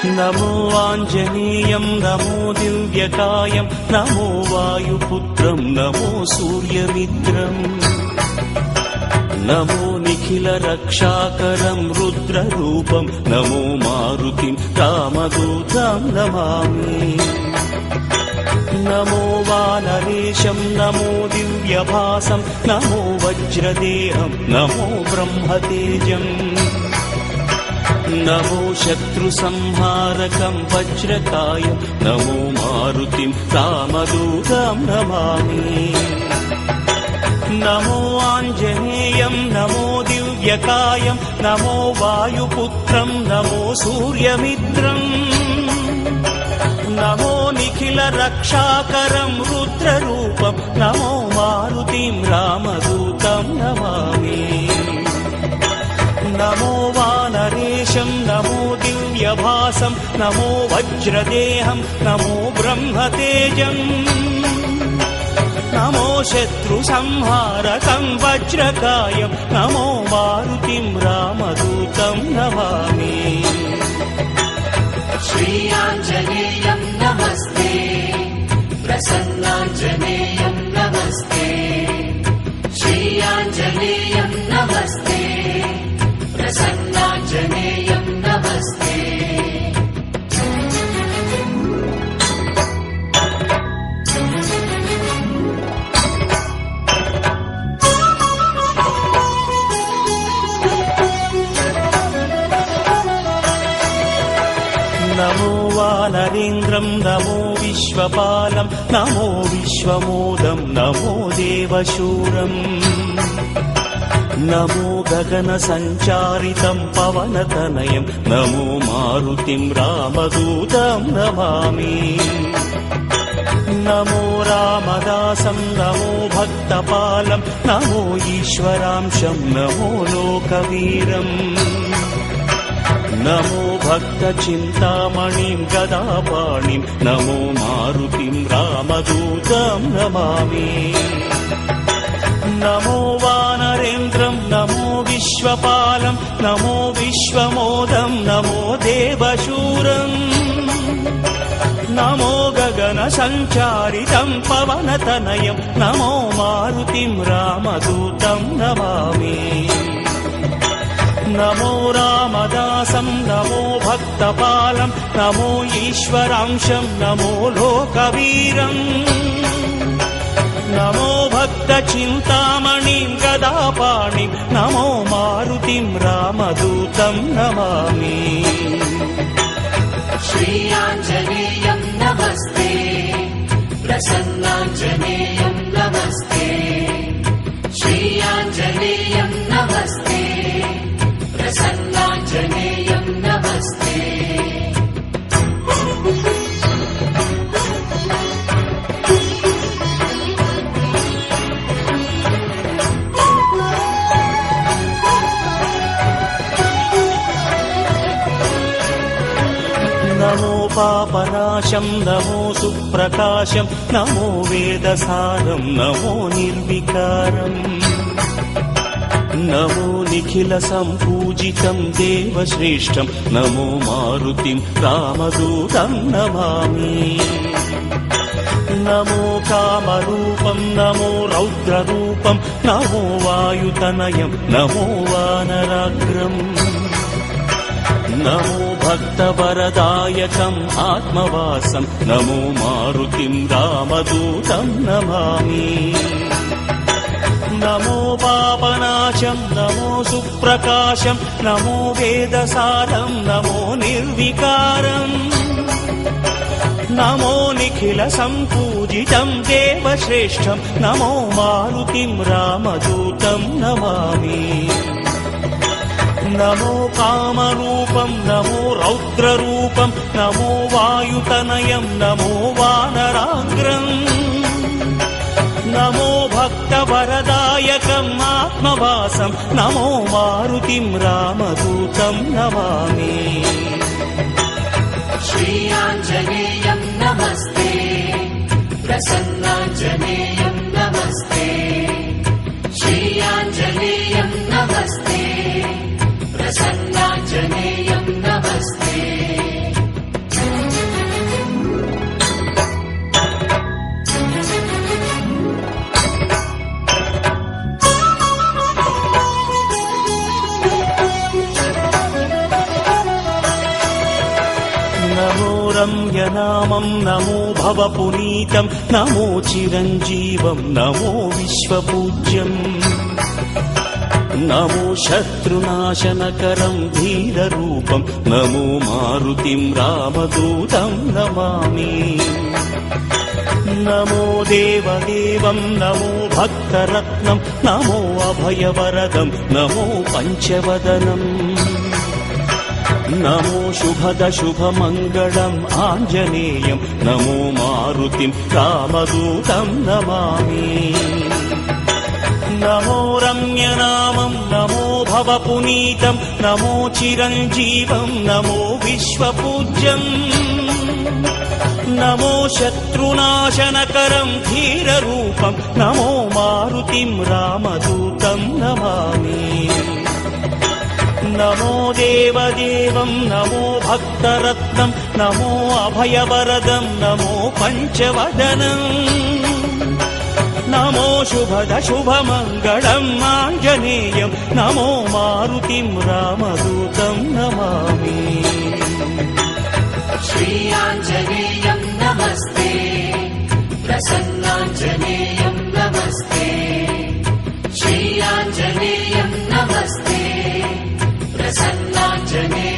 नमो आञ्जनेयं नमो दिव्यकायं नमो वायुपुत्रं नमो सूर्यमित्रम् नमो निखिलरक्षाकरं रुद्ररूपं नमो मारुतिं रामदूतं नमामि नमो वानरेशं नमो दिव्यभासं नमो वज्रदेहं नमो ब्रह्मतेजम् नमो शत्रुसंहारकं वज्रकायं नमो मारुतिं रामदूतं नमामि नमो आञ्जनेयं नमो दिव्यकायं नमो वायुपुत्रं नमो सूर्यमित्रम् नमो निखिलरक्षाकरं रुद्ररूपं नमो मारुतिं रामदूतं नमामि नमो वानरेशं नमो दिव्यभासं नमो वज्रदेहं नमो ब्रह्मतेजम् नमो शत्रुसंहारकं वज्रकायं नमो मारुतिं रामदूतं नमामि श्री आञ्जनेयं नमस्ते प्रसन्नाञ्जनेयं नमस्ते श्री आञ्जनेयं नमस्ते प्रसन्नाञ्जनेयं नमस्ते नमो वानरेन्द्रं नमो विश्वपालं नमो विश्वमोदं नमो देवशूरम् नमो गगनसञ्चारितं पवनतनयं नमो मारुतिं रामदूतं नमामि नमो रामदासं नमो भक्तपालं नमो ईश्वरांशं नमो लोकवीरम् नमो भक्तचिन्तामणिं गदापाणिं नमो मारुतिं रामदूतं नमामि नमो वानरेन्द्रं नमो विश्वपालं नमो विश्वमोदं नमो देवशूरम् नमो गगनसञ्चारितं पवनतनयं नमो मारुतिं रामदूतं नमामि नमो रामदासं नमो भक्तपालं नमो ईश्वरांशं नमो लोकवीरम् नमो भक्तचिन्तामणिं गदापाणिं नमो मारुतिं रामदूतं नमामि श्री आञ्जनेयं नमस्ते प्रसन्नाञ्जनेयं नमस्ते श्री आञ्जनेयं नमस्ते प्रसन्नाञ्जनेयं नमस्ते नमो पापनाशं नमो सुप्रकाशं नमो वेदसारं नमो निर्विकारम् नमो निखिलसम्पूजितं देवश्रेष्ठं नमो मारुतिं रामदूतं नमामि नमो कामरूपं नमो रौद्ररूपं नमो वायुतनयं नमो वानराग्रम् नमो भक्तवरदायकम् आत्मवासं नमो मारुतिं रामदूतं नमामि नमो पापनाशं नमो सुप्रकाशं नमो वेदसारं नमो निर्विकारम् नमो निखिलसम्पूजितं देवश्रेष्ठं नमो मारुतिं रामदूतं नमामि नमो कामरूपं नमो रौद्ररूपं नमो वायुतनयं नमो वानराग्रम् नमो भक्तवरदायकम् आत्मवासं नमो मारुतिं रामदूतं नमामि श्री आञ्जनेयं नमस्ते प्रसन्नाञ्जनेयं नमस्ते श्री आञ्जनेयं नमस्ते प्रसन्नाञ्जनेयं नमस्ते రమ్యనామం నమో భవపునీతం నమో చిరంజీవం నమో విశ్వపూజ్యం నమో శత్రునాశనకరం ధీరరూపం నమో మారుతిం రామదూతం నమామి నమో దేవదేవం నమో భక్తరత్నం నమో అభయవరదం నమో పంచవదనం నమో శుభద శుభమంగళం ఆంజనేయం నమో మారుతిం రామదూతం నమామి నమో రమ్యనామం నమో భవపునీతం నమో చిరంజీవం నమో విశ్వపూజ్యం నమో శత్రునాశనకరం ధీరరూపం నమో మారుతిం రామదూతం నమామి నమో దేవదేవం నమో భక్తరత్నం నమో అభయవరదం నమో పంచవదనం నమో శుభద శుభమంగళం ఆంజనేయం నమో మారుతిం రామదూతం నమామి श्रीयाञ्जनेयं नमस्ते प्रसन्नाञ्जनेयं नमस्ते श्रीयाञ्जनेयं नमस्ते प्रसन्नाञ्जनेयं